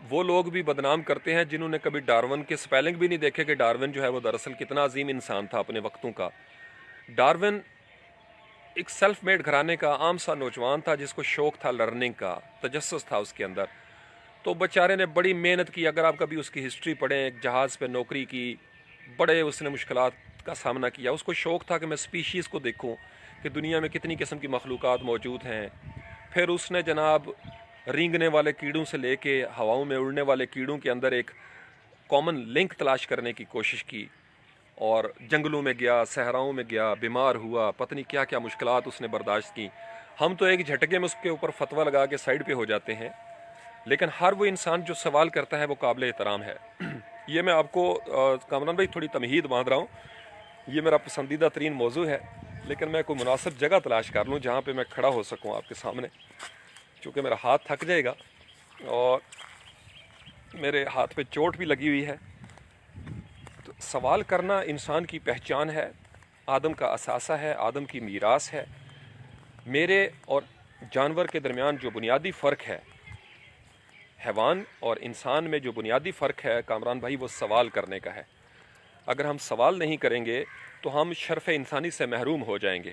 وہ لوگ بھی بدنام کرتے ہیں جنہوں نے کبھی ڈارون کے سپیلنگ بھی نہیں دیکھے کہ ڈارون جو ہے وہ دراصل کتنا عظیم انسان تھا اپنے وقتوں کا۔ ڈارون ایک سیلف میڈ گھرانے کا عام سا نوجوان تھا جس کو شوق تھا لرننگ کا، تجسس تھا اس کے اندر، تو بیچارے نے بڑی محنت کی۔ اگر آپ کبھی اس کی ہسٹری پڑھیں، ایک جہاز پہ نوکری کی، بڑے اس نے مشکلات کا سامنا کیا۔ اس کو شوق تھا کہ میں سپیشیز کو دیکھوں کہ دنیا میں کتنی قسم کی مخلوقات موجود ہیں۔ پھر اس نے جناب رینگنے والے کیڑوں سے لے کے ہواؤں میں اڑنے والے کیڑوں کے اندر ایک کامن لنک تلاش کرنے کی کوشش کی، اور جنگلوں میں گیا، صحراؤں میں گیا، بیمار ہوا، پتہ نہیں کیا کیا مشکلات اس نے برداشت کی۔ ہم تو ایک جھٹکے میں اس کے اوپر فتویٰ لگا کے سائڈ پہ ہو جاتے ہیں، لیکن ہر وہ انسان جو سوال کرتا ہے وہ قابل احترام ہے۔ یہ میں آپ کو کامران بھائی تھوڑی تمہید باندھ رہا ہوں، یہ میرا پسندیدہ ترین موضوع ہے، لیکن میں کوئی مناسب جگہ تلاش کر لوں جہاں پہ میں کھڑا ہو سکوں آپ کے سامنے، چونکہ میرا ہاتھ تھک جائے گا اور میرے ہاتھ پہ چوٹ بھی لگی ہوئی ہے۔ تو سوال کرنا انسان کی پہچان ہے، آدم کا اثاثہ ہے، آدم کی میراث ہے۔ میرے اور جانور کے درمیان جو بنیادی فرق ہے، حیوان اور انسان میں جو بنیادی فرق ہے کامران بھائی، وہ سوال کرنے کا ہے۔ اگر ہم سوال نہیں کریں گے تو ہم شرف انسانی سے محروم ہو جائیں گے۔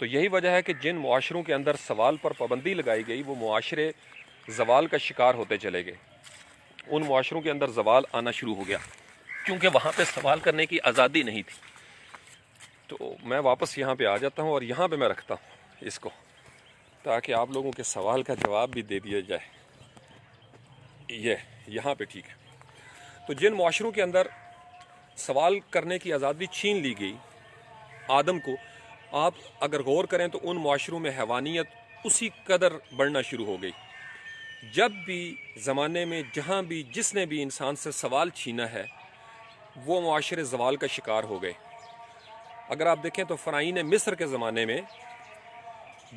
تو یہی وجہ ہے کہ جن معاشروں کے اندر سوال پر پابندی لگائی گئی وہ معاشرے زوال کا شکار ہوتے چلے گئے۔ ان معاشروں کے اندر زوال آنا شروع ہو گیا کیونکہ وہاں پہ سوال کرنے کی آزادی نہیں تھی۔ تو میں واپس یہاں پہ آ جاتا ہوں اور یہاں پہ میں رکھتا ہوں اس کو، تاکہ آپ لوگوں کے سوال کا جواب بھی دے دیا جائے۔ یہاں پہ ٹھیک ہے۔ تو جن معاشروں کے اندر سوال کرنے کی آزادی چھین لی گئی آدم کو، آپ اگر غور کریں تو ان معاشروں میں حیوانیت اسی قدر بڑھنا شروع ہو گئی۔ جب بھی زمانے میں جہاں بھی جس نے بھی انسان سے سوال چھینا ہے وہ معاشرے زوال کا شکار ہو گئے۔ اگر آپ دیکھیں تو فرعون مصر کے زمانے میں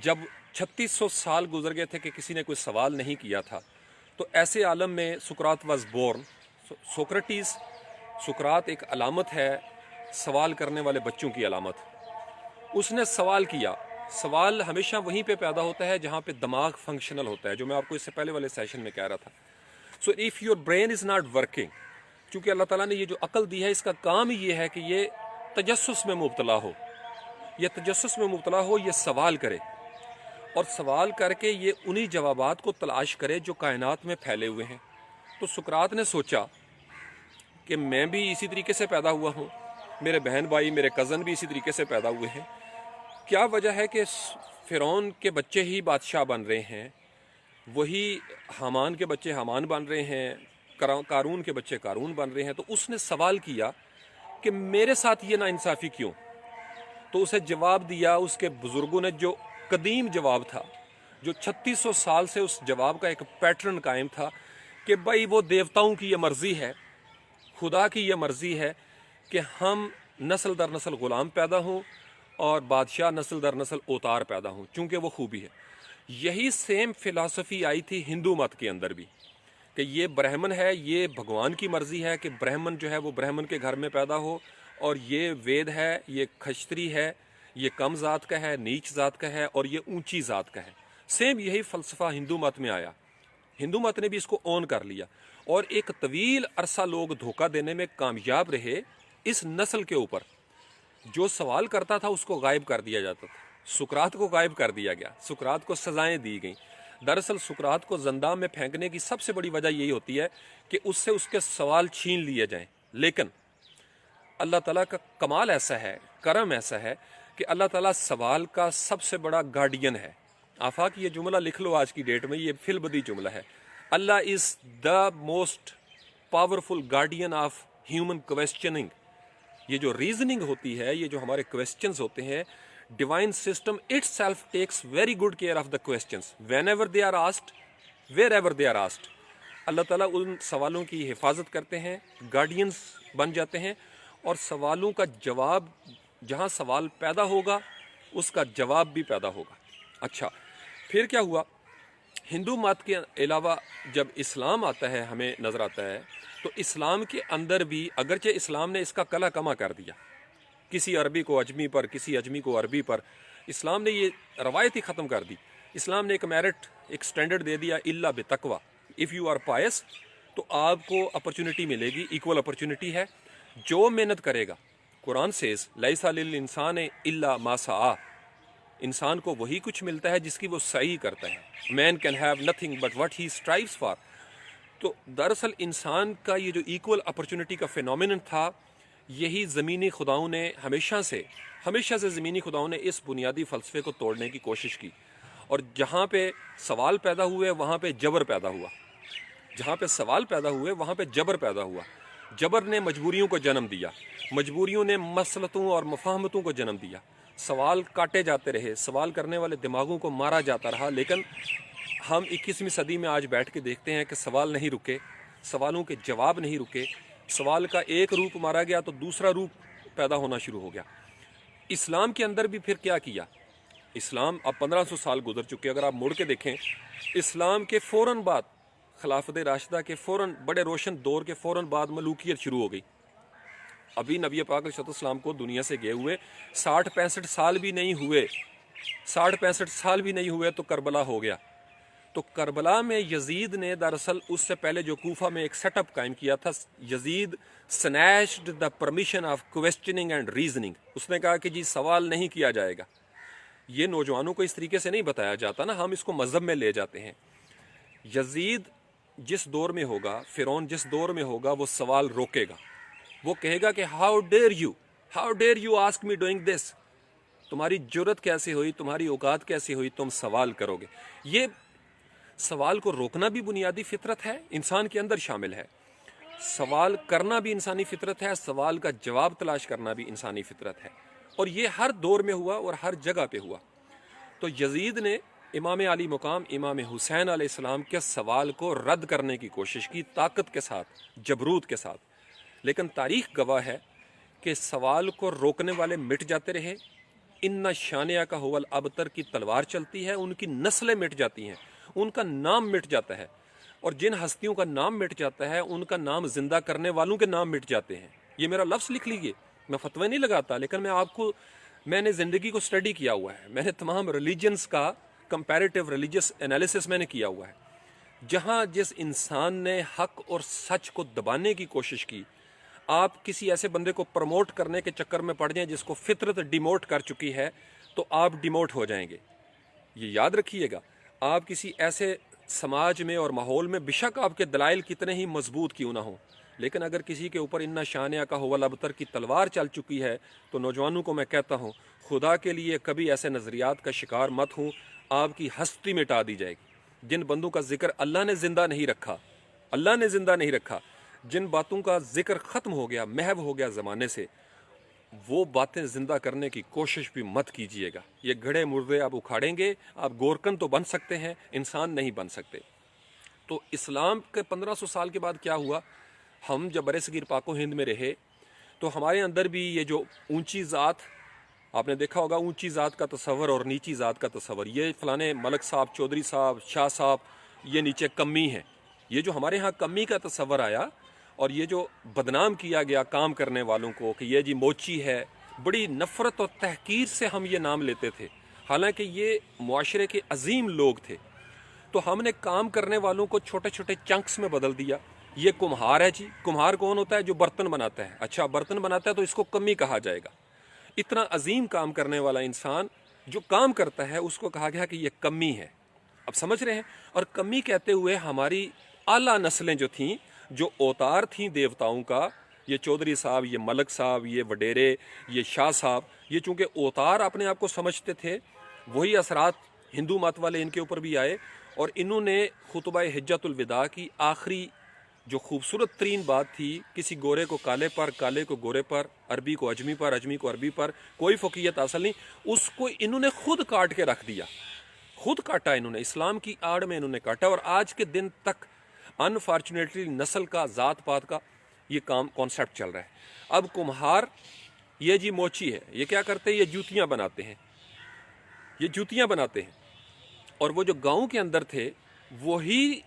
جب 3600 سال گزر گئے تھے کہ کسی نے کوئی سوال نہیں کیا تھا، تو ایسے عالم میں سقراط واز بورن۔ سقراط ایک علامت ہے، سوال کرنے والے بچوں کی علامت۔ اس نے سوال کیا۔ سوال ہمیشہ وہیں پہ پیدا ہوتا ہے جہاں پہ دماغ فنکشنل ہوتا ہے، جو میں آپ کو اس سے پہلے والے سیشن میں کہہ رہا تھا۔ So if your brain is not working, چونکہ اللہ تعالیٰ نے یہ جو عقل دی ہے اس کا کام ہی یہ ہے کہ یہ تجسس میں مبتلا ہو، یہ سوال کرے، اور سوال کر کے یہ انہی جوابات کو تلاش کرے جو کائنات میں پھیلے ہوئے ہیں۔ تو سقراط نے سوچا کہ میں بھی اسی طریقے سے پیدا ہوا ہوں، میرے بہن بھائی، میرے کزن بھی اسی طریقے سے پیدا ہوئے ہیں، کیا وجہ ہے کہ فرعون کے بچے ہی بادشاہ بن رہے ہیں، وہی حامان کے بچے حامان بن رہے ہیں، قارون کے بچے قارون بن رہے ہیں؟ تو اس نے سوال کیا کہ میرے ساتھ یہ ناانصافی کیوں؟ تو اسے جواب دیا اس کے بزرگوں نے، جو قدیم جواب تھا، جو 3600 سال سے اس جواب کا ایک پیٹرن قائم تھا کہ بھائی وہ دیوتاؤں کی یہ مرضی ہے، خدا کی یہ مرضی ہے کہ ہم نسل در نسل غلام پیدا ہوں اور بادشاہ نسل در نسل اوتار پیدا ہوں، چونکہ وہ خوبی ہے۔ یہی سیم فلسفی آئی تھی ہندو مت کے اندر بھی، کہ یہ برہمن ہے، یہ بھگوان کی مرضی ہے کہ برہمن جو ہے وہ برہمن کے گھر میں پیدا ہو، اور یہ وید ہے، یہ کھچتری ہے، یہ کم ذات کا ہے، نیچ ذات کا ہے، اور یہ اونچی ذات کا ہے۔ سیم یہی فلسفہ ہندو مت میں آیا، ہندو مت نے بھی اس کو اون کر لیا، اور ایک طویل عرصہ لوگ دھوکہ دینے میں کامیاب رہے۔ اس نسل کے اوپر جو سوال کرتا تھا اس کو غائب کر دیا جاتا تھا، سقراط کو غائب کر دیا گیا، سقراط کو سزائیں دی گئیں۔ دراصل سقراط کو زندان میں پھینکنے کی سب سے بڑی وجہ یہی ہوتی ہے کہ اس سے اس کے سوال چھین لیے جائیں، لیکن اللہ تعالیٰ کا کمال ایسا ہے، کرم ایسا ہے کہ اللہ تعالیٰ سوال کا سب سے بڑا گارڈین ہے۔ آفاق یہ جملہ لکھ لو آج کی ڈیٹ میں، یہ فی البدی جملہ ہے، Allah is the most powerful guardian of human questioning. یہ جو ریزننگ ہوتی ہے، یہ جو ہمارے کویسچنز ہوتے ہیں، divine system itself takes very good care of the questions whenever they are asked wherever they are asked. Allah تعالیٰ ان سوالوں کی حفاظت کرتے ہیں، گارڈینز بن جاتے ہیں، اور سوالوں کا جواب، جہاں سوال پیدا ہوگا اس کا جواب بھی پیدا ہوگا۔ اچھا، پھر کیا ہوا؟ ہندو مت کے علاوہ جب اسلام آتا ہے، ہمیں نظر آتا ہے تو اسلام کے اندر بھی، اگرچہ اسلام نے اس کا کلا کما کر دیا، کسی عربی کو اجمی پر، کسی اجمی کو عربی پر، اسلام نے یہ روایت ہی ختم کر دی۔ اسلام نے ایک میرٹ، ایک سٹینڈرڈ دے دیا، الا بتقوی، اف یو آر پائس تو آپ کو اپرچونٹی ملے گی, ایکول اپرچونٹی ہے. جو محنت کرے گا, قرآن سیز لیسا للانسان الا ما سعی, انسان کو وہی کچھ ملتا ہے جس کی وہ سعی کرتا ہے. Man can have nothing but what he strives for. تو دراصل انسان کا یہ جو ایکول اپرچونٹی کا فینومینن تھا, یہی زمینی خداؤں نے ہمیشہ سے زمینی خداؤں نے اس بنیادی فلسفے کو توڑنے کی کوشش کی. اور جہاں پہ سوال پیدا ہوئے وہاں پہ جبر پیدا ہوا, جہاں پہ سوال پیدا ہوئے وہاں پہ جبر پیدا ہوا. جبر نے مجبوریوں کو جنم دیا, مجبوریوں نے مسلطوں اور مفاہمتوں کو جنم دیا. سوال کاٹے جاتے رہے, سوال کرنے والے دماغوں کو مارا جاتا رہا. لیکن ہم 21ویں صدی میں آج بیٹھ کے دیکھتے ہیں کہ سوال نہیں رکے, سوالوں کے جواب نہیں رکے. سوال کا ایک روپ مارا گیا تو دوسرا روپ پیدا ہونا شروع ہو گیا. اسلام کے اندر بھی پھر کیا کیا؟ اسلام اب 1500 سال گزر چکے. اگر آپ مڑ کے دیکھیں, اسلام کے فوراً بعد, خلافت راشدہ کے فوراً, بڑے روشن دور کے فوراً بعد ملوکیت شروع ہو گئی. ابھی نبی پاک علیہ السلام کو دنیا سے گئے ہوئے 60-65 سال بھی نہیں ہوئے, 60-65 سال بھی نہیں ہوئے تو کربلا ہو گیا. تو کربلا میں یزید نے دراصل اس سے پہلے جو کوفہ میں ایک سیٹ اپ قائم کیا تھا, یزید snatched the permission of questioning and reasoning. اس نے کہا کہ جی سوال نہیں کیا جائے گا. یہ نوجوانوں کو اس طریقے سے نہیں بتایا جاتا نا, ہم اس کو مذہب میں لے جاتے ہیں. یزید جس دور میں ہوگا, فرعون جس دور میں ہوگا, وہ سوال روکے گا. وہ کہے گا کہ how dare you ask me doing this, تمہاری جرت کیسے ہوئی, تمہاری اوقات کیسے ہوئی, تم سوال کرو گے. یہ سوال کو روکنا بھی بنیادی فطرت ہے, انسان کے اندر شامل ہے. سوال کرنا بھی انسانی فطرت ہے, سوال کا جواب تلاش کرنا بھی انسانی فطرت ہے. اور یہ ہر دور میں ہوا اور ہر جگہ پہ ہوا. تو یزید نے امام علی مقام امام حسین علیہ السلام کے سوال کو رد کرنے کی کوشش کی, طاقت کے ساتھ, جبروت کے ساتھ. لیکن تاریخ گواہ ہے کہ سوال کو روکنے والے مٹ جاتے رہے. ان شانیہ کا ہول ابتر کی تلوار چلتی ہے, ان کی نسلیں مٹ جاتی ہیں, ان کا نام مٹ جاتا ہے. اور جن ہستیوں کا نام مٹ جاتا ہے ان کا نام زندہ کرنے والوں کے نام مٹ جاتے ہیں. یہ میرا لفظ لکھ لیجیے, میں فتوی نہیں لگاتا, لیکن میں نے زندگی کو سٹڈی کیا ہوا ہے. میں نے تمام ریلیجنز کا کمپیریٹیو ریلیجس انالیسس میں نے کیا ہوا ہے. جہاں جس انسان نے حق اور سچ کو دبانے کی کوشش کی, آپ کسی ایسے بندے کو پروموٹ کرنے کے چکر میں پڑ جائیں جس کو فطرت ڈیموٹ کر چکی ہے, تو آپ ڈیموٹ ہو جائیں گے. یہ یاد رکھیے گا. آپ کسی ایسے سماج میں اور ماحول میں, بشک آپ کے دلائل کتنے ہی مضبوط کیوں نہ ہوں, لیکن اگر کسی کے اوپر ان شانیہ کا ہول ابتر کی تلوار چل چکی ہے, تو نوجوانوں کو میں کہتا ہوں, خدا کے لیے کبھی ایسے نظریات کا شکار مت ہوں, آپ کی ہستی مٹا دی جائے گی. جن بندوں کا ذکر اللہ نے زندہ نہیں رکھا, جن باتوں کا ذکر ختم ہو گیا, محو ہو گیا زمانے سے, وہ باتیں زندہ کرنے کی کوشش بھی مت کیجیے گا. یہ گھڑے مردے آپ اکھاڑیں گے. آپ گورکن تو بن سکتے ہیں, انسان نہیں بن سکتے. تو اسلام کے 1500 سال کے بعد کیا ہوا, ہم جب برصغیر پاک و ہند میں رہے تو ہمارے اندر بھی یہ جو اونچی ذات, آپ نے دیکھا ہوگا اونچی ذات کا تصور اور نیچی ذات کا تصور, یہ فلانے ملک صاحب, چودھری صاحب, شاہ صاحب, یہ نیچے کمی ہیں. یہ جو ہمارے ہاں کمی کا تصور آیا, اور یہ جو بدنام کیا گیا کام کرنے والوں کو کہ یہ جی موچی ہے, بڑی نفرت اور تحقیر سے ہم یہ نام لیتے تھے, حالانکہ یہ معاشرے کے عظیم لوگ تھے. تو ہم نے کام کرنے والوں کو چھوٹے چھوٹے چنکس میں بدل دیا. یہ کمہار ہے جی. کمہار کون ہوتا ہے؟ جو برتن بناتا ہے. اچھا برتن بناتا ہے تو اس کو کمی کہا جائے گا. اتنا عظیم کام کرنے والا انسان جو کام کرتا ہے اس کو کہا گیا کہ یہ کمی ہے. اب سمجھ رہے ہیں؟ اور کمی کہتے ہوئے ہماری اعلیٰ نسلیں جو تھیں, جو اوتار تھیں دیوتاؤں کا, یہ چودھری صاحب, یہ ملک صاحب, یہ وڈیرے, یہ شاہ صاحب, یہ چونکہ اوتار اپنے آپ کو سمجھتے تھے, وہی اثرات ہندو مت والے ان کے اوپر بھی آئے. اور انہوں نے خطبہ حجت الوداع کی آخری جو خوبصورت ترین بات تھی, کسی گورے کو کالے پر, کالے کو گورے پر, عربی کو اجمی پر, اجمی کو عربی پر, کوئی فوقیت حاصل نہیں, اس کو انہوں نے خود کاٹ کے رکھ دیا. خود کاٹا انہوں نے, اسلام کی آڑ میں انہوں نے کاٹا. اور آج کے دن تک انفارچونیٹلی نسل کا, ذات پات کا یہ کانسیپٹ چل رہا ہے. اب کمہار, یہ جی موچی ہے, یہ کیا کرتے ہیں؟ یہ جوتیاں بناتے ہیں. اور وہ جو گاؤں کے اندر تھے, وہی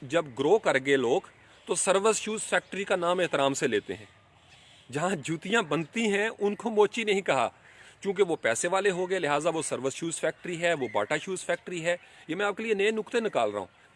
جب گرو کر گئے لوگ, تو سروس شوز فیکٹری کا نام احترام سے لیتے ہیں. جہاں جوتیاں بنتی ہیں ان کو موچی نہیں کہا, چونکہ وہ پیسے والے ہو گئے, لہٰذا وہ سروس شوز فیکٹری ہے, وہ باٹا شوز فیکٹری ہے. یہ میں آپ کے لیے نئے نقطے نکال رہا ہوں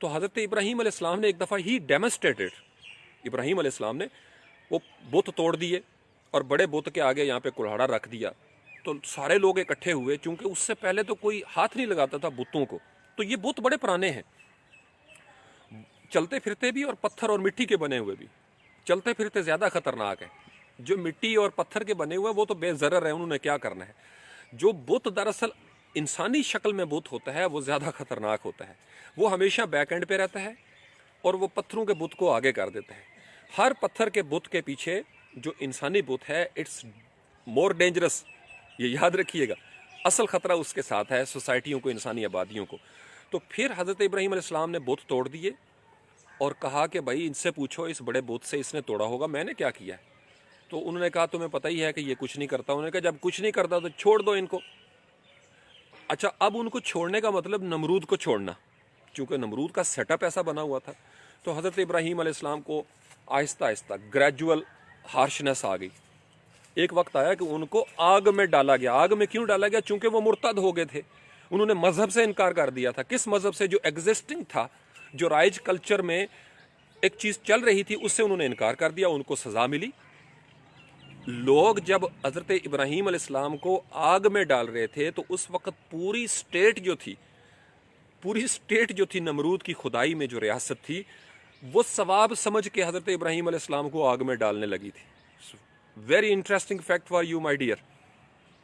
تو حضرت ابراہیم علیہ السلام نے ایک دفعہ ہی ڈیمونسٹریٹڈ، ابراہیم علیہ السلام نے وہ بت توڑ دیے اور بڑے بت کے آگے یہاں پہ کلہاڑا رکھ دیا، تو سارے لوگ اکٹھے ہوئے، چونکہ اس سے پہلے تو کوئی ہاتھ نہیں لگاتا تھا بتوں کو، تو یہ بت بڑے پرانے ہیں، چلتے پھرتے بھی اور پتھر اور مٹی کے بنے ہوئے بھی، چلتے پھرتے زیادہ خطرناک ہے، جو مٹی اور پتھر کے بنے ہوئے وہ تو بے ضرر ہے، انہوں نے کیا کرنا ہے، جو بت دراصل انسانی شکل میں بت ہوتا ہے وہ زیادہ خطرناک ہوتا ہے، وہ ہمیشہ بیک اینڈ پہ رہتا ہے اور وہ پتھروں کے بت کو آگے کر دیتا ہے، ہر پتھر کے بت کے پیچھے جو انسانی بت ہے اٹس مور ڈینجرس، یہ یاد رکھیے گا، اصل خطرہ اس کے ساتھ ہے سوسائٹیوں کو، انسانی آبادیوں کو۔ تو پھر حضرت ابراہیم علیہ السلام نے بت توڑ دیے اور کہا کہ بھائی ان سے پوچھو، اس بڑے بت سے اس نے توڑا ہوگا، میں نے کیا کیا ہے؟ تو انہوں نے کہا تمہیں پتہ ہی ہے کہ یہ کچھ نہیں کرتا، انہوں نے کہا جب کچھ نہیں کرتا تو چھوڑ دو ان کو۔ اچھا، اب ان کو چھوڑنے کا مطلب نمرود کو چھوڑنا، چونکہ نمرود کا سیٹ اپ ایسا بنا ہوا تھا، تو حضرت ابراہیم علیہ السلام کو آہستہ آہستہ گریجول ہارشنس آ گئی، ایک وقت آیا کہ ان کو آگ میں ڈالا گیا۔ آگ میں کیوں ڈالا گیا؟ چونکہ وہ مرتد ہو گئے تھے، انہوں نے مذہب سے انکار کر دیا تھا۔ کس مذہب سے؟ جو ایگزسٹنگ تھا، جو رائج کلچر میں ایک چیز چل رہی تھی، اس سے انہوں نے انکار کر دیا، ان کو سزا ملی۔ لوگ جب حضرت ابراہیم علیہ السلام کو آگ میں ڈال رہے تھے تو اس وقت پوری اسٹیٹ جو تھی نمرود کی خدائی میں جو ریاست تھی، وہ ثواب سمجھ کے حضرت ابراہیم علیہ السلام کو آگ میں ڈالنے لگی تھی۔ Very interesting fact for you my dear,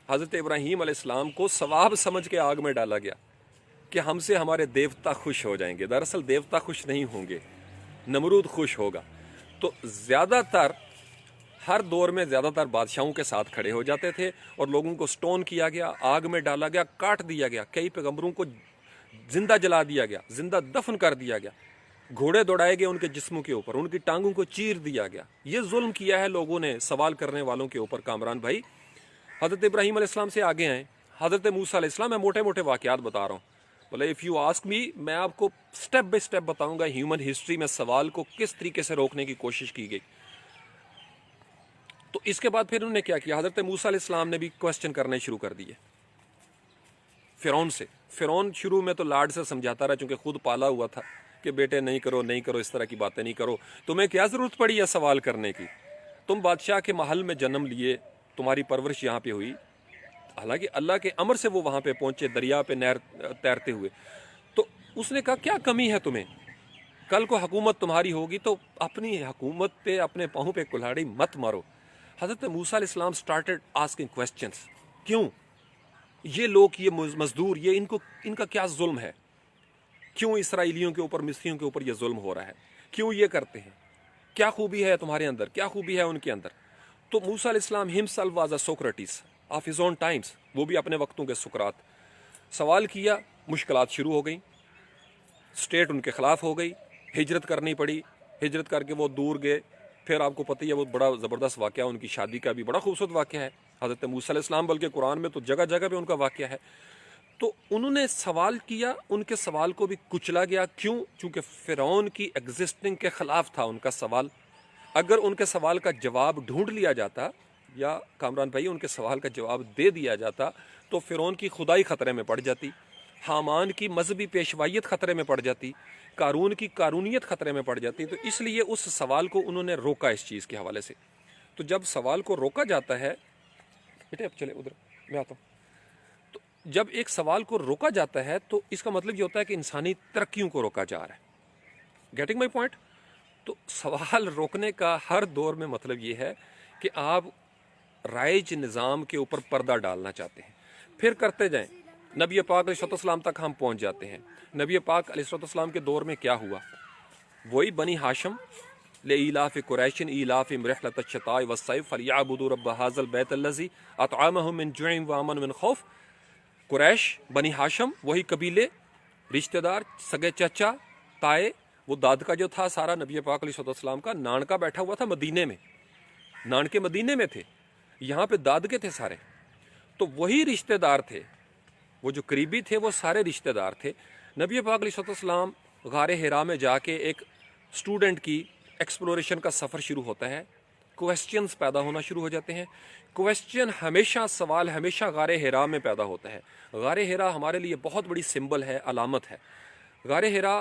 حضرت ابراہیم علیہ السلام کو ثواب سمجھ کے آگ میں ڈالا گیا کہ ہم سے ہمارے دیوتا خوش ہو جائیں گے۔ دراصل دیوتا خوش نہیں ہوں گے، نمرود خوش ہوگا۔ تو زیادہ تر ہر دور میں زیادہ تر بادشاہوں کے ساتھ کھڑے ہو جاتے تھے اور لوگوں کو سٹون کیا گیا، آگ میں ڈالا گیا، کاٹ دیا گیا، کئی پیغمبروں کو زندہ جلا دیا گیا، زندہ دفن کر دیا گیا، گھوڑے دوڑائے گئے ان کے جسموں کے اوپر، ان کی ٹانگوں کو چیر دیا گیا۔ یہ ظلم کیا ہے لوگوں نے سوال کرنے والوں کے اوپر۔ کامران بھائی حضرت ابراہیم علیہ السلام سے آگے آئیں، حضرت موسیٰ علیہ السلام، میں موٹے موٹے واقعات بتا رہا ہوں، بولے اف یو آسک می، میں آپ کو سٹیپ بائی سٹیپ بتاؤں گا ہیومن ہسٹری میں سوال کو کس طریقے سے روکنے کی کوشش کی گئی۔ تو اس کے بعد پھر انہوں نے کیا کیا؟ حضرت موسیٰ علیہ السلام نے بھی کوسچن کرنے شروع کر دیے فرعون سے۔ فرعون شروع میں تو لاڈ سے سمجھاتا رہا، چونکہ خود پالا ہوا تھا کہ بیٹے نہیں کرو نہیں کرو، اس طرح کی باتیں نہیں کرو، تمہیں کیا ضرورت پڑی ہے سوال کرنے کی؟ تم بادشاہ کے محل میں جنم لیے، تمہاری پرورش یہاں پہ ہوئی، حالانکہ اللہ کے امر سے وہ وہاں پہ پہنچے، دریا پہ نہر تیرتے ہوئے۔ تو اس نے کہا کیا کمی ہے تمہیں؟ کل کو حکومت تمہاری ہوگی تو اپنی حکومت پہ، اپنے پاؤں پہ کلہاڑی مت مارو۔ حضرت موسیٰ علیہ السلام سٹارٹڈ آسکنگ کوسچنس، کیوں یہ لوگ، یہ مزدور، یہ ان کا کیا ظلم ہے؟ کیوں اسرائیلیوں کے اوپر، مصریوں کے اوپر یہ ظلم ہو رہا ہے؟ کیوں یہ کرتے ہیں؟ کیا خوبی ہے تمہارے اندر؟ کیا خوبی ہے ان کے اندر؟ تو موسیٰ علیہ السلام himself was a Socrates of his own times، وہ بھی اپنے وقتوں کے سقراط، سوال کیا، مشکلات شروع ہو گئیں، اسٹیٹ ان کے خلاف ہو گئی، ہجرت کرنی پڑی، ہجرت کر کے وہ دور گئے۔ پھر آپ کو پتہ ہی ہے وہ بڑا زبردست واقعہ، ان کی شادی کا بھی بڑا خوبصورت واقعہ ہے حضرت موسیٰ علیہ السلام، بلکہ قرآن میں تو جگہ جگہ پہ ان کا واقعہ ہے۔ تو انہوں نے سوال کیا، ان کے سوال کو بھی کچلا گیا، کیوں؟ چونکہ فرعون کی ایگزسٹنگ کے خلاف تھا ان کا سوال۔ اگر ان کے سوال کا جواب ڈھونڈ لیا جاتا، یا کامران بھائی ان کے سوال کا جواب دے دیا جاتا، تو فرعون کی خدائی خطرے میں پڑ جاتی، حامان کی مذہبی پیشوائیت خطرے میں پڑ جاتی، قارون کی قارونیت خطرے میں پڑ جاتی۔ تو اس لیے اس سوال کو انہوں نے روکا اس چیز کے حوالے سے۔ تو جب سوال کو روکا جاتا ہے، بیٹے اب چلے ادھر، میں آتا ہوں، تو جب ایک سوال کو روکا جاتا ہے تو اس کا مطلب یہ ہوتا ہے کہ انسانی ترقیوں کو روکا جا رہا ہے۔ Getting my point? تو سوال روکنے کا ہر دور میں مطلب یہ ہے کہ آپ رائج نظام کے اوپر پردہ ڈالنا چاہتے ہیں، پھر کرتے جائیں۔ نبی پاک علیہ السلام تک ہم پہنچ جاتے ہیں۔ نبی پاک علیہ السلام کے دور میں کیا ہوا؟ وہی بنی ہاشم، لإیلاف قریش ایلافہم رحلۃ الشتاء والصیف فلیعبدوا رب ھذا البیت الذی اطعمہم من جوع وآمنہم من خوف۔ قریش، بنی ہاشم، وہی قبیلے، رشتہ دار، سگے چچا، تائے، وہ دادکا جو تھا سارا نبی پاک علیہ السلام کا، نانکا بیٹھا ہوا تھا مدینے میں، نانکے مدینے میں تھے، یہاں پہ دادکے تھے سارے، تو وہی رشتہ دار تھے، وہ جو قریبی تھے وہ سارے رشتہ دار تھے۔ نبی پاک علیہ السلام غار حرا میں جا کے ایک اسٹوڈنٹ کی ایکسپلوریشن کا سفر شروع ہوتا ہے، کویسچنز پیدا ہونا شروع ہو جاتے ہیں۔ کویسچن ہمیشہ، سوال ہمیشہ غار حرا میں پیدا ہوتا ہے۔ غار حرا ہمارے لیے بہت بڑی سمبل ہے، علامت ہے۔ غار حرا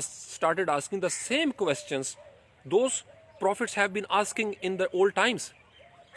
started asking the same questions those prophets have been asking in the old times.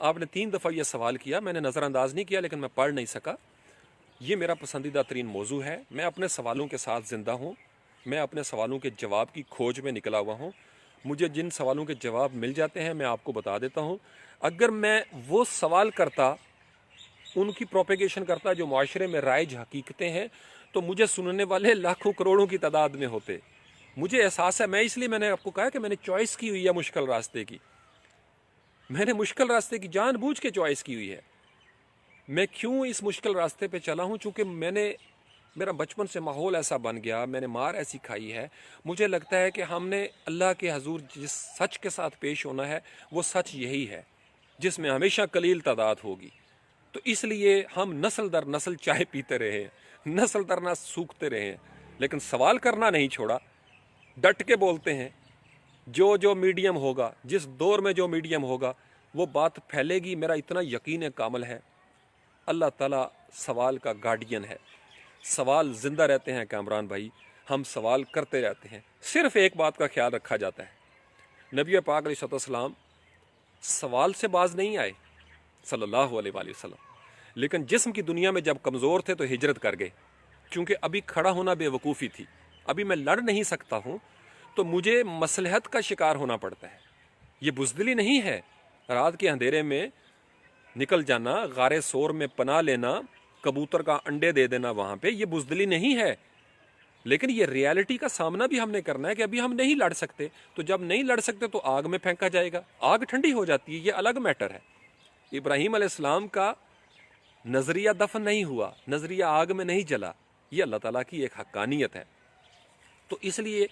آپ نے 3 دفعہ یہ سوال کیا، میں نے نظر انداز نہیں کیا لیکن میں پڑھ نہیں سکا. یہ میرا پسندیدہ ترین موضوع ہے. میں اپنے سوالوں کے ساتھ زندہ ہوں. میں اپنے سوالوں کے جواب کی کھوج میں نکلا ہوا ہوں. مجھے جن سوالوں کے جواب مل جاتے ہیں میں آپ کو بتا دیتا ہوں. اگر میں وہ سوال کرتا، ان کی پروپیگیشن کرتا جو معاشرے میں رائج حقیقتیں ہیں، تو مجھے سننے والے لاکھوں کروڑوں کی تعداد میں ہوتے. مجھے احساس ہے، میں نے آپ کو کہا کہ میں نے چوائس کی ہوئی ہے مشکل راستے کی. میں نے مشکل راستے کی جان بوجھ کے چوائس کی ہوئی ہے. میں کیوں اس مشکل راستے پہ چلا ہوں؟ چونکہ میرا بچپن سے ماحول ایسا بن گیا، میں نے مار ایسی کھائی ہے. مجھے لگتا ہے کہ ہم نے اللہ کے حضور جس سچ کے ساتھ پیش ہونا ہے وہ سچ یہی ہے جس میں ہمیشہ قلیل تعداد ہوگی. تو اس لیے ہم نسل در نسل چائے پیتے رہے ہیں، نسل در نسل سوکھتے رہے ہیں، لیکن سوال کرنا نہیں چھوڑا. ڈٹ کے بولتے ہیں. جو میڈیم ہوگا، جس دور میں جو میڈیم ہوگا وہ بات پھیلے گی. میرا اتنا یقین کامل ہے اللہ تعالیٰ سوال کا گارڈین ہے. سوال زندہ رہتے ہیں کامران بھائی، ہم سوال کرتے رہتے ہیں. صرف ایک بات کا خیال رکھا جاتا ہے، نبی پاک علیہ السلام سوال سے باز نہیں آئے صلی اللہ علیہ وآلہ وسلم، لیکن جسم کی دنیا میں جب کمزور تھے تو ہجرت کر گئے. کیونکہ ابھی کھڑا ہونا بے وقوفی تھی، ابھی میں لڑ نہیں سکتا ہوں تو مجھے مصلحت کا شکار ہونا پڑتا ہے. یہ بزدلی نہیں ہے. رات کے اندھیرے میں نکل جانا، غار سور میں پناہ لینا، کبوتر کا انڈے دے دینا وہاں پہ، یہ بزدلی نہیں ہے. لیکن یہ ریالٹی کا سامنا بھی ہم نے کرنا ہے کہ ابھی ہم نہیں لڑ سکتے. تو جب نہیں لڑ سکتے تو آگ میں پھینکا جائے گا، آگ ٹھنڈی ہو جاتی ہے، یہ الگ میٹر ہے. ابراہیم علیہ السلام کا نظریہ دفن نہیں ہوا، نظریہ آگ میں نہیں جلا. یہ اللہ تعالیٰ کی ایک حقانیت ہے. تو اس لیے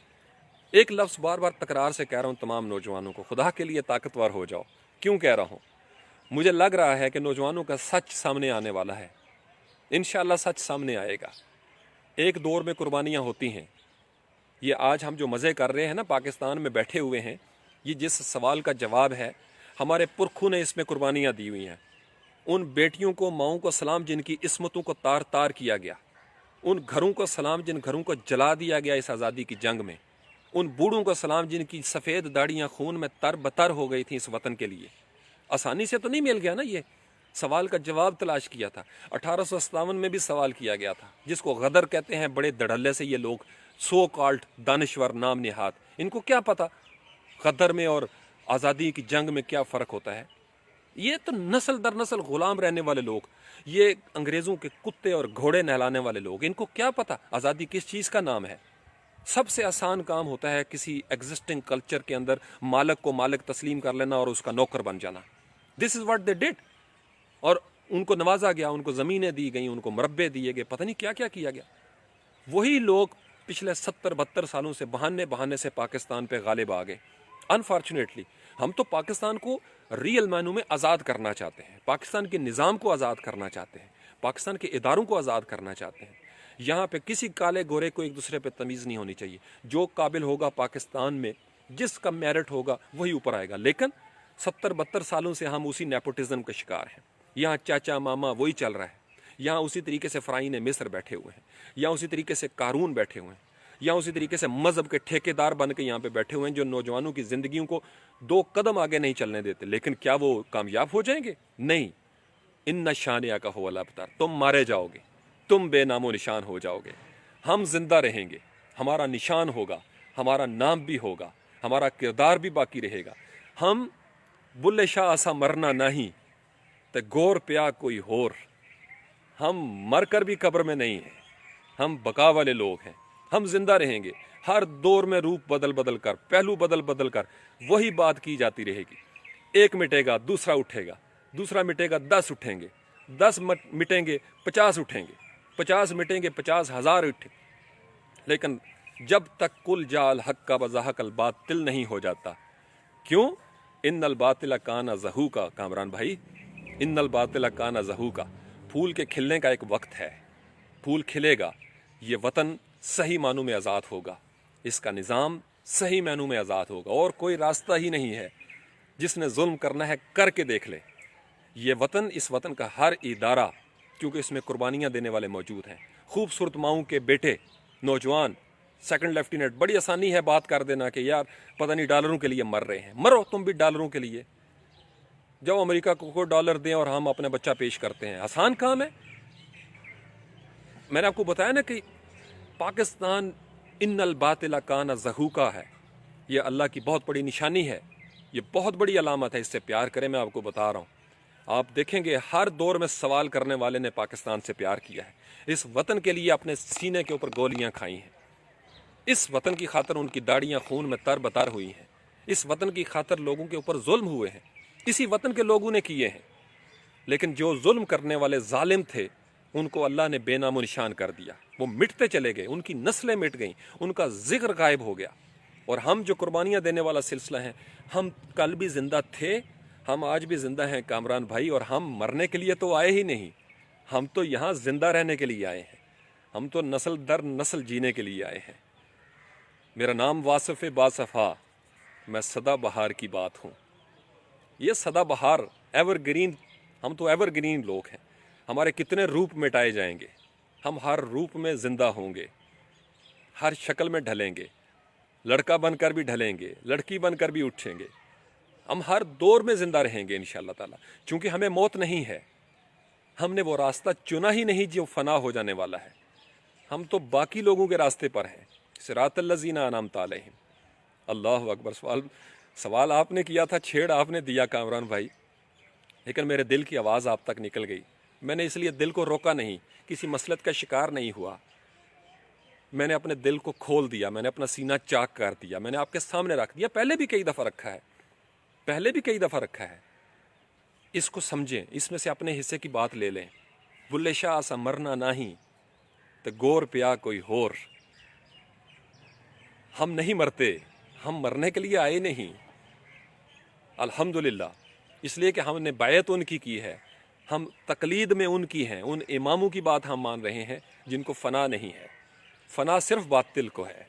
ایک لفظ بار بار تکرار سے کہہ رہا ہوں تمام نوجوانوں کو، خدا کے لیے طاقتور ہو جاؤ. کیوں کہہ رہا ہوں؟ مجھے لگ رہا ہے کہ نوجوانوں کا سچ سامنے آنے والا ہے. انشاءاللہ سچ سامنے آئے گا. ایک دور میں قربانیاں ہوتی ہیں. یہ آج ہم جو مزے کر رہے ہیں نا، پاکستان میں بیٹھے ہوئے ہیں، یہ جس سوال کا جواب ہے، ہمارے پرکھوں نے اس میں قربانیاں دی ہوئی ہیں. ان بیٹیوں کو، ماؤں کو سلام جن کی عصمتوں کو تار تار کیا گیا. ان گھروں کو سلام جن گھروں کو جلا دیا گیا اس آزادی کی جنگ میں. ان بوڑھوں کو سلام جن کی سفید داڑیاں خون میں تر بتر ہو گئی تھیں اس وطن کے لیے. آسانی سے تو نہیں مل گیا نا، یہ سوال کا جواب تلاش کیا تھا. 1857 میں بھی سوال کیا گیا تھا، جس کو غدر کہتے ہیں بڑے دڑھلے سے یہ لوگ، سو کالڈ دانشور نام نہاد. ان کو کیا پتا غدر میں اور آزادی کی جنگ میں کیا فرق ہوتا ہے؟ یہ تو نسل در نسل غلام رہنے والے لوگ، یہ انگریزوں کے کتے اور گھوڑے نہلانے والے لوگ، ان کو کیا پتا آزادی کس چیز کا نام ہے؟ سب سے آسان کام ہوتا ہے کسی ایگزسٹنگ کلچر کے اندر مالک کو مالک تسلیم کر لینا اور اس کا نوکر بن جانا. دس از واٹ دے ڈیڈ. اور ان کو نوازا گیا، ان کو زمینیں دی گئیں، ان کو مربے دیے گئے، پتہ نہیں کیا کیا کیا گیا. وہی لوگ پچھلے 70-72 سالوں سے بہانے سے پاکستان پہ غالب آ گئے. انفارچونیٹلی ہم تو پاکستان کو ریئل معنوں میں آزاد کرنا چاہتے ہیں، پاکستان کے نظام کو آزاد کرنا چاہتے ہیں، پاکستان کے اداروں کو آزاد کرنا چاہتے ہیں. یہاں پہ کسی کالے گورے کو ایک دوسرے پہ تمیز نہیں ہونی چاہیے. جو قابل ہوگا پاکستان میں، جس کا میرٹ ہوگا وہی اوپر آئے گا. لیکن 70-72 سالوں سے ہم اسی نیپوٹزم کا شکار ہیں. یہاں چاچا ماما وہی چل رہا ہے. یہاں اسی طریقے سے فرعون مصر بیٹھے ہوئے ہیں، یہاں اسی طریقے سے قارون بیٹھے ہوئے ہیں، یہاں اسی طریقے سے مذہب کے ٹھیکیدار بن کے یہاں پہ بیٹھے ہوئے ہیں جو نوجوانوں کی زندگیوں کو 2 قدم آگے نہیں چلنے دیتے. لیکن کیا وہ کامیاب ہو جائیں گے؟ نہیں. ان شانیہ کا ہو الابتر، تم مارے جاؤ گے، تم بے نام و نشان ہو جاؤ گے. ہم زندہ رہیں گے، ہمارا نشان ہوگا، ہمارا نام بھی ہوگا، ہمارا کردار بھی باقی رہے گا. ہم بلے شاہ ایسا مرنا نہیں تے گور پیا کوئی ہور. ہم مر کر بھی قبر میں نہیں ہیں، ہم بقا والے لوگ ہیں. ہم زندہ رہیں گے. ہر دور میں روپ بدل کر، پہلو بدل کر وہی بات کی جاتی رہے گی. ایک مٹے گا دوسرا اٹھے گا، دوسرا مٹے گا 10 اٹھیں گے، 10 مٹیں گے 50 اٹھیں گے، 50 مٹیں گے 50,000 اٹھیں. لیکن جب تک کل جال حق کا بزحق الباطل نہیں ہو جاتا. کیوں؟ ان الباطل کان زہوقا. کامران بھائی، ان الباطل کان زہوقا. پھول کے کھلنے کا ایک وقت ہے، پھول کھلے گا. یہ وطن صحیح معنوں میں آزاد ہوگا، اس کا نظام صحیح معنوں میں آزاد ہوگا. اور کوئی راستہ ہی نہیں ہے. جس نے ظلم کرنا ہے کر کے دیکھ لے. یہ وطن، اس وطن کا ہر ادارہ، کیونکہ اس میں قربانیاں دینے والے موجود ہیں. خوبصورت ماؤں کے بیٹے، نوجوان، سیکنڈ لیفٹیننٹ. بڑی آسانی ہے بات کر دینا کہ یار پتہ نہیں ڈالروں کے لیے مر رہے ہیں. مرو تم بھی ڈالروں کے لیے. جب امریکہ کو ڈالر دیں اور ہم اپنے بچہ پیش کرتے ہیں، آسان کام ہے۔ میں نے آپ کو بتایا نا کہ پاکستان ان الباطل کان زہوقا ہے، یہ اللہ کی بہت بڑی نشانی ہے، یہ بہت بڑی علامت ہے، اس سے پیار کریں۔ میں آپ کو بتا رہا ہوں، آپ دیکھیں گے ہر دور میں سوال کرنے والے نے پاکستان سے پیار کیا ہے، اس وطن کے لیے اپنے سینے کے اوپر گولیاں کھائی ہیں، اس وطن کی خاطر ان کی داڑیاں خون میں تر بتر ہوئی ہیں، اس وطن کی خاطر لوگوں کے اوپر ظلم ہوئے ہیں، اسی وطن کے لوگوں نے کیے ہیں، لیکن جو ظلم کرنے والے ظالم تھے ان کو اللہ نے بے نام و نشان کر دیا، وہ مٹتے چلے گئے، ان کی نسلیں مٹ گئیں، ان کا ذکر غائب ہو گیا۔ اور ہم جو قربانیاں دینے والا سلسلہ ہیں، ہم کل بھی زندہ تھے، ہم آج بھی زندہ ہیں کامران بھائی، اور ہم مرنے کے لیے تو آئے ہی نہیں، ہم تو یہاں زندہ رہنے کے لیے آئے ہیں، ہم تو نسل در نسل جینے کے لیے آئے ہیں۔ میرا نام واصف باصفا، میں سدا بہار کی بات ہوں۔ یہ سدا بہار ایور گرین، ہم تو ایور گرین لوگ ہیں، ہمارے کتنے روپ مٹائے جائیں گے، ہم ہر روپ میں زندہ ہوں گے، ہر شکل میں ڈھلیں گے، لڑکا بن کر بھی ڈھلیں گے، لڑکی بن کر بھی اٹھیں گے، ہم ہر دور میں زندہ رہیں گے انشاءاللہ تعالی، چونکہ ہمیں موت نہیں ہے، ہم نے وہ راستہ چنا ہی نہیں جو فنا ہو جانے والا ہے، ہم تو باقی لوگوں کے راستے پر ہیں، صراط الذین انعمت علیہم۔ اللہ اکبر۔ سوال آپ نے کیا تھا، چھیڑ آپ نے دیا کامران بھائی، لیکن میرے دل کی آواز آپ تک نکل گئی، میں نے اس لیے دل کو روکا نہیں، کسی مسلط کا شکار نہیں ہوا، میں نے اپنے دل کو کھول دیا، میں نے اپنا سینہ چاک کر دیا، میں نے آپ کے سامنے رکھ دیا، پہلے بھی کئی دفعہ رکھا ہے، پہلے بھی کئی دفعہ رکھا ہے۔ اس کو سمجھیں، اس میں سے اپنے حصے کی بات لے لیں۔ بلے شاہ سا مرنا نہیں تو گور پیا کوئی ہور، ہم نہیں مرتے، ہم مرنے کے لیے آئے نہیں، الحمدللہ، اس لیے کہ ہم نے بیعت ان کی ہے، ہم تقلید میں ان کی ہیں، ان اماموں کی بات ہم مان رہے ہیں جن کو فنا نہیں ہے، فنا صرف باطل کو ہے،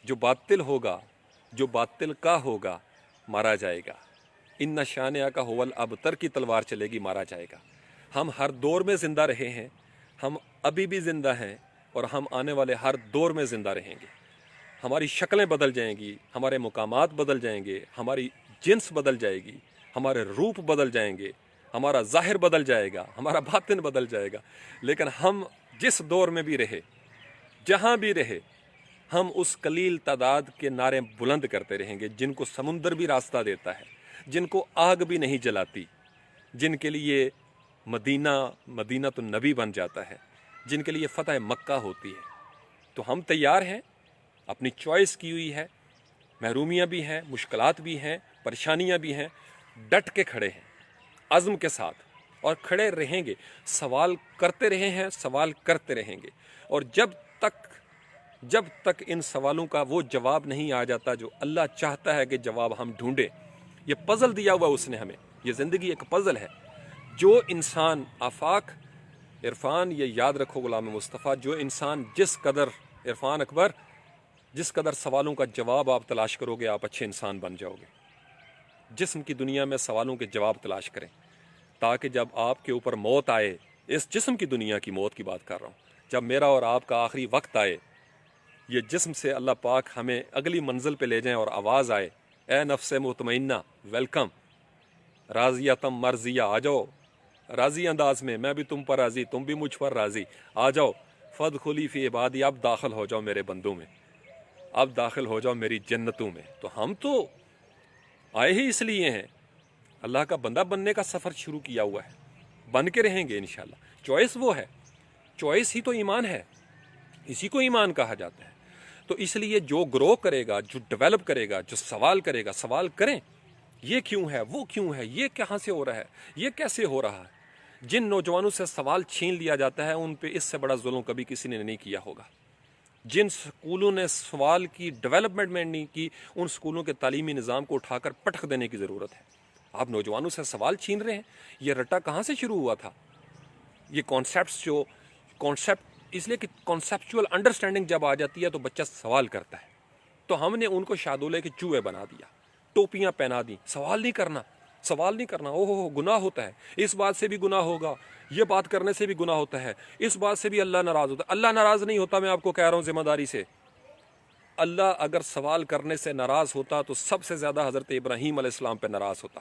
جو باطل ہوگا، جو باطل کا ہوگا مارا جائے گا، ان شانیہ کا ہول ابتر کی تلوار چلے گی، مارا جائے گا۔ ہم ہر دور میں زندہ رہے ہیں، ہم ابھی بھی زندہ ہیں، اور ہم آنے والے ہر دور میں زندہ رہیں گے۔ ہماری شکلیں بدل جائیں گی، ہمارے مقامات بدل جائیں گے، ہماری جنس بدل جائے گی، ہمارے روپ بدل جائیں گے، ہمارا ظاہر بدل جائے گا، ہمارا باطن بدل جائے گا، لیکن ہم جس دور میں بھی رہے، جہاں بھی رہے، ہم اس قلیل تعداد کے نعرے بلند کرتے رہیں گے جن کو سمندر بھی راستہ دیتا ہے، جن کو آگ بھی نہیں جلاتی، جن کے لیے مدینہ تو نبی بن جاتا ہے، جن کے لیے فتح مکہ ہوتی ہے۔ تو ہم تیار ہیں، اپنی چوائس کی ہوئی ہے، محرومیاں بھی ہیں، مشکلات بھی ہیں، پریشانیاں بھی ہیں، ڈٹ کے کھڑے ہیں عزم کے ساتھ، اور کھڑے رہیں گے، سوال کرتے رہے ہیں، سوال کرتے رہیں گے، اور جب تک ان سوالوں کا وہ جواب نہیں آ جاتا جو اللہ چاہتا ہے کہ جواب ہم ڈھونڈیں۔ یہ پزل دیا ہوا اس نے ہمیں، یہ زندگی ایک پزل ہے، جو انسان آفاق عرفان، یہ یاد رکھو غلام مصطفیٰ، جو انسان جس قدر عرفان اکبر، جس قدر سوالوں کا جواب آپ تلاش کرو گے، آپ اچھے انسان بن جاؤ گے۔ جسم کی دنیا میں سوالوں کے جواب تلاش کریں، تاکہ جب آپ کے اوپر موت آئے، اس جسم کی دنیا کی موت کی بات کر رہا ہوں، جب میرا اور آپ کا آخری وقت آئے، یہ جسم سے اللہ پاک ہمیں اگلی منزل پہ لے جائیں اور آواز آئے، اے نفس مطمئنہ ویلکم، راضیہ تم مرضیہ، آ جاؤ راضی انداز میں، میں بھی تم پر راضی، تم بھی مجھ پر راضی، آ جاؤ، فادخلی فی عبادی، اب داخل ہو جاؤ میرے بندوں میں، اب داخل ہو جاؤ میری جنتوں میں۔ تو ہم تو آئے ہی اس لیے ہیں، اللہ کا بندہ بننے کا سفر شروع کیا ہوا ہے، بن کے رہیں گے انشاءاللہ۔ چوائس وہ ہے، چوائس ہی تو ایمان ہے، اسی کو ایمان کہا جاتا ہے۔ تو اس لیے جو گرو کرے گا، جو ڈیولپ کرے گا، جو سوال کرے گا، سوال کریں، یہ کیوں ہے، وہ کیوں ہے، یہ کہاں سے ہو رہا ہے، یہ کیسے ہو رہا ہے۔ جن نوجوانوں سے سوال چھین لیا جاتا ہے، ان پہ اس سے بڑا ظلم کبھی کسی نے نہیں کیا ہوگا۔ جن سکولوں نے سوال کی ڈیولپمنٹ میں نہیں کی، ان سکولوں کے تعلیمی نظام کو اٹھا کر پٹخ دینے کی ضرورت ہے۔ آپ نوجوانوں سے سوال چھین رہے ہیں، یہ رٹا کہاں سے شروع ہوا تھا؟ یہ کانسیپٹ اس لیے کہ کانسیپچول انڈرسٹینڈنگ جب آ جاتی ہے تو بچہ سوال کرتا ہے۔ تو ہم نے ان کو شادولے کے چوہے بنا دیا، ٹوپیاں پہنا دی، سوال نہیں کرنا، اوہ گناہ ہوتا ہے، اس بات سے بھی گناہ ہوگا، یہ بات کرنے سے بھی گناہ ہوتا ہے، اس بات سے بھی اللہ ناراض ہوتا ہے۔ اللہ ناراض نہیں ہوتا، میں آپ کو کہہ رہا ہوں ذمہ داری سے۔ اللہ اگر سوال کرنے سے ناراض ہوتا تو سب سے زیادہ حضرت ابراہیم علیہ السلام پہ ناراض ہوتا،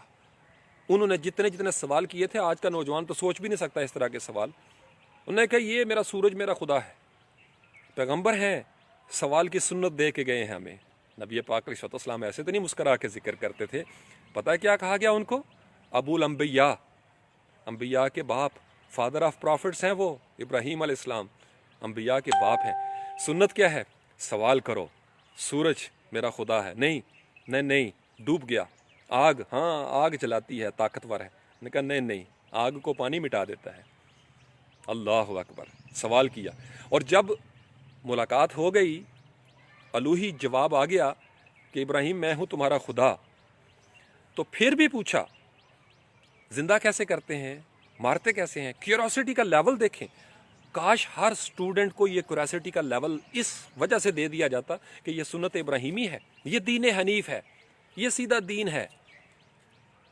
انہوں نے جتنے جتنے سوال کیے تھے آج کا نوجوان تو سوچ بھی نہیں سکتا اس طرح کے سوال. انہوں نے کہا یہ میرا سورج میرا خدا ہے. پیغمبر ہیں, سوال کی سنت دے کے گئے ہیں ہمیں. نبی پاک علیہ السلام ایسے تو نہیں مسکرا کے ذکر کرتے تھے. پتہ ہے کیا کہا گیا ان کو؟ ابو الانبیاء, انبیاء کے باپ, فادر آف پروفٹس ہیں وہ, ابراہیم علیہ السلام انبیاء کے باپ ہیں. سنت کیا ہے؟ سوال کرو. سورج میرا خدا ہے. نہیں ڈوب گیا. آگ, ہاں آگ جلاتی ہے, طاقتور ہے. نے کہا نہیں, آگ کو پانی مٹا دیتا ہے. اللہ اکبر. سوال کیا, اور جب ملاقات ہو گئی الوہی جواب آ گیا کہ ابراہیم میں ہوں تمہارا خدا, تو پھر بھی پوچھا زندہ کیسے کرتے ہیں, مارتے کیسے ہیں. کیوریوسٹی کا لیول دیکھیں. کاش ہر سٹوڈنٹ کو یہ کیوریوسٹی کا لیول اس وجہ سے دے دیا جاتا کہ یہ سنت ابراہیمی ہے, یہ دین حنیف ہے, یہ سیدھا دین ہے.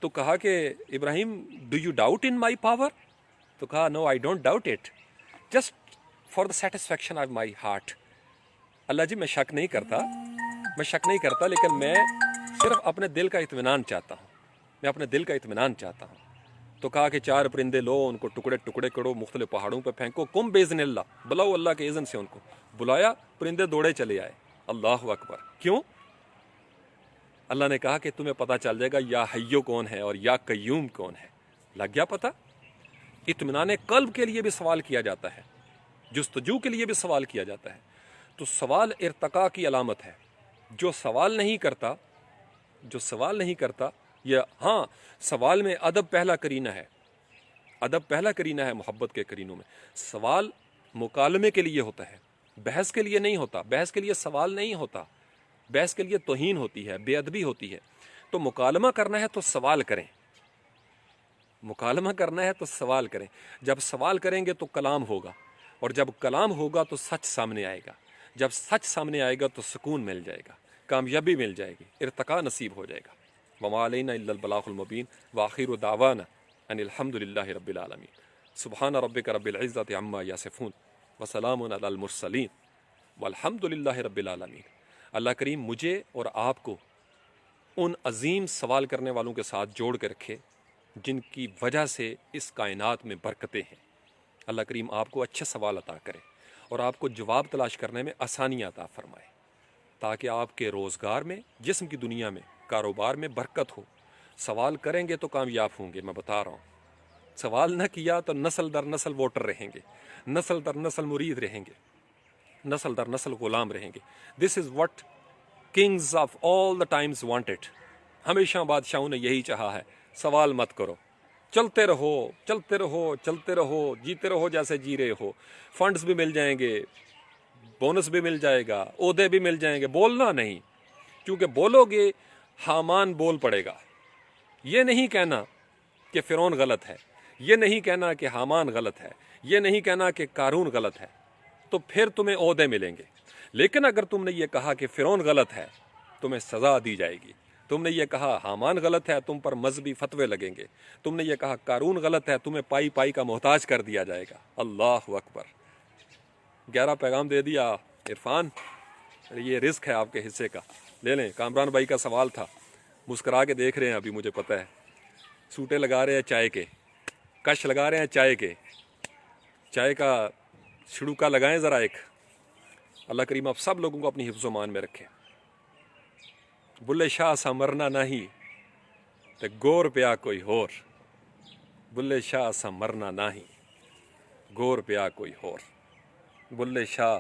تو کہا کہ Ibrahim do you doubt in my power? تو کہا no I don't doubt it, just for the satisfaction of my heart. Allah ji میں شک نہیں کرتا, لیکن میں صرف اپنے دل کا اطمینان چاہتا ہوں. تو کہا کہ 4 پرندے لو, ان کو ٹکڑے ٹکڑے کرو, مختلف پہاڑوں پہ پھینکو, کم باذن اللہ, بلاؤ اللہ کے اذن سے. ان کو بلایا, پرندے دوڑے چلے آئے. اللہ اکبر. کیوں؟ اللہ نے کہا کہ تمہیں پتہ چل جائے گا یا حیو کون ہے اور یا قیوم کون ہے. لگ گیا پتہ. اطمینان قلب کے لیے بھی سوال کیا جاتا ہے, جستجو کے لیے بھی سوال کیا جاتا ہے. تو سوال ارتقاء کی علامت ہے. جو سوال نہیں کرتا یا ہاں, سوال میں ادب پہلا کرینہ ہے. محبت کے کرینوں میں سوال مکالمے کے لیے ہوتا ہے, بحث کے لیے نہیں ہوتا. بحث کے لیے سوال نہیں ہوتا, بحث کے لیے توہین ہوتی ہے, بے ادبی ہوتی ہے. تو مکالمہ کرنا ہے تو سوال کریں. جب سوال کریں گے تو کلام ہوگا, اور جب کلام ہوگا تو سچ سامنے آئے گا. جب سچ سامنے آئے گا تو سکون مل جائے گا, کامیابی مل جائے گی, ارتقاء نصیب ہو جائے گا. وما علینا الا البلاغ المبین وآخر دعوانا ان الحمد للہ رب العالمین. سبحان ربک رب العزۃ عما یصفون وسلام علی المرسلین والحمد للہ رب العالمین. اللہ کریم مجھے اور آپ کو ان عظیم سوال کرنے والوں کے ساتھ جوڑ کے رکھے جن کی وجہ سے اس کائنات میں برکتیں ہیں. اللہ کریم آپ کو اچھے سوال عطا کرے اور آپ کو جواب تلاش کرنے میں آسانیاں عطا فرمائے, تاکہ آپ کے روزگار میں, جسم کی دنیا میں, کاروبار میں برکت ہو. سوال کریں گے تو کامیاب ہوں گے, میں بتا رہا ہوں. سوال نہ کیا تو نسل در نسل ووٹر رہیں گے, نسل در نسل مرید رہیں گے, نسل در نسل غلام رہیں گے. This is what kings of all the times wanted. ہمیشہ بادشاہوں نے یہی چاہا ہے. سوال مت کرو, چلتے رہو, جیتے رہو جیسے جی رہے ہو. فنڈز بھی مل جائیں گے, بونس بھی مل جائے گا, عہدے بھی مل جائیں گے. بولنا نہیں, کیونکہ بولو گے حامان بول پڑے گا. یہ نہیں کہنا کہ فرعون غلط ہے, یہ نہیں کہنا کہ حامان غلط ہے, یہ نہیں کہنا کہ قارون غلط ہے, تو پھر تمہیں عہدے ملیں گے. لیکن اگر تم نے یہ کہا کہ فرعون غلط ہے, تمہیں سزا دی جائے گی. تم نے یہ کہا حامان غلط ہے, تم پر مذہبی فتوے لگیں گے. تم نے یہ کہا قارون غلط ہے, تمہیں پائی پائی کا محتاج کر دیا جائے گا. اللہ اکبر. 11 پیغام دے دیا عرفان. یہ رزق ہے آپ کے حصے کا, لے لیں. کامران بھائی کا سوال تھا, مسکرا کے دیکھ رہے ہیں ابھی, مجھے پتہ ہے. سوٹے لگا رہے ہیں چائے کے, کش لگا رہے ہیں چائے کا چھڑوکا لگائیں ذرا ایک. اللہ کریم آپ سب لوگوں کو اپنی حفظ و مان میں رکھے. بلے شاہ سا مرنا نہیں تے گور پیا کوئی ہور, بلے شاہ سا مرنا نہیں گور پیا کوئی ہور. بلے شاہ